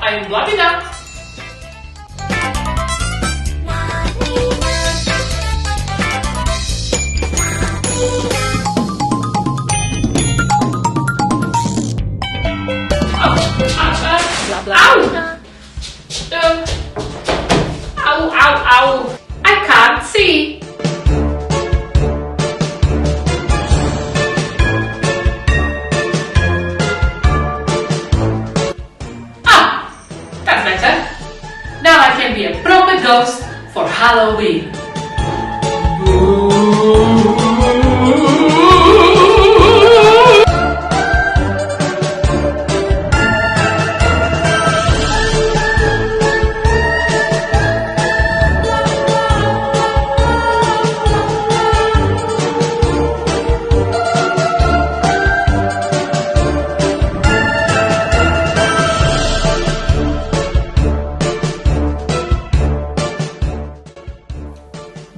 I'm Blabina. Blabina. Ow. I can't see. That's better. Now I can be a proper ghost for Halloween.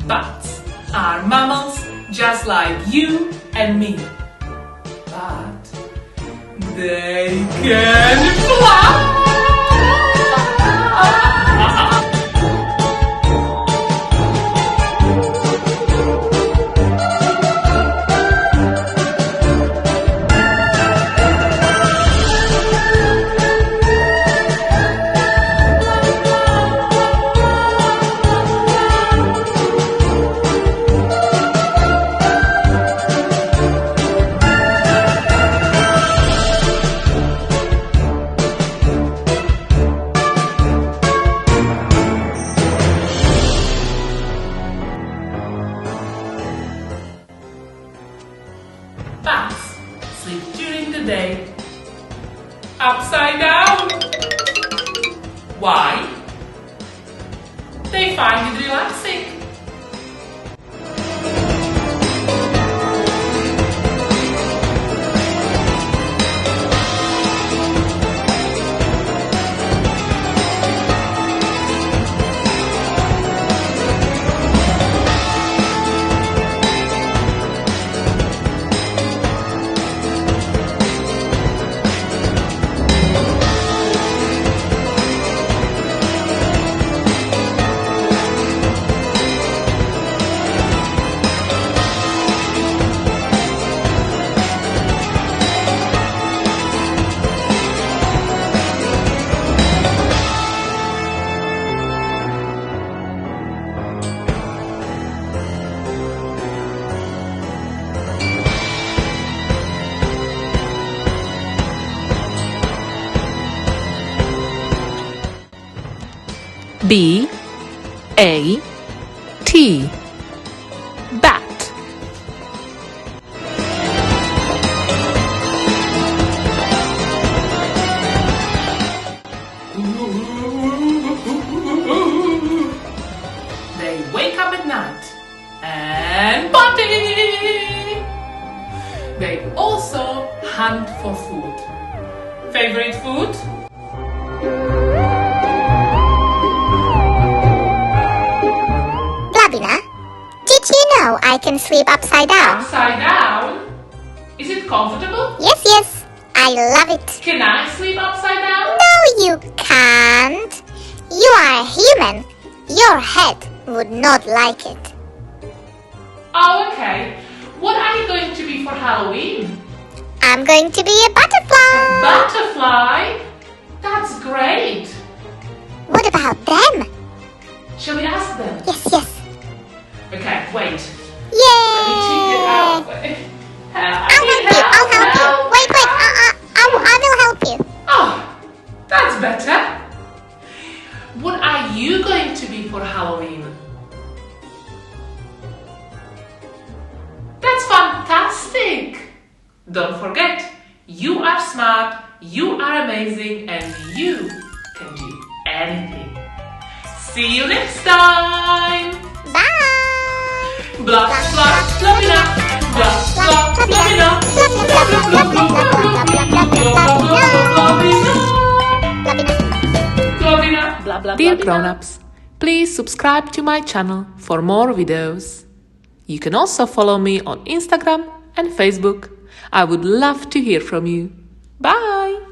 Bats are mammals just like you and me. But they can fly! Bats sleep during the day, upside down. Why? They find it relaxing. B-A-T. Bat. They wake up at night and party. They also hunt for food. Favorite food? Blabina, did you know I can sleep upside down? Upside down? Is it comfortable? Yes, I love it. Can I sleep upside down? No, you can't. You are a human. Your head would not like it. Oh, okay. What are you going to be for Halloween? I'm going to be a butterfly. Butterfly? That's great. What about them? Shall we ask them? Yes. Okay, wait. Yay! Let me check it out. I'll help you. Wait. I will help you. Oh, that's better. What are you going to be for Halloween? That's fantastic. Don't forget, you are smart, you are amazing, and you can do anything. See you next time. Bye. Blah, blah, Blabina. Blah, blah, Blabina. Blabina. Dear grown-ups, please subscribe to my channel for more videos. You can also follow me on Instagram and Facebook. I would love to hear from you. Bye!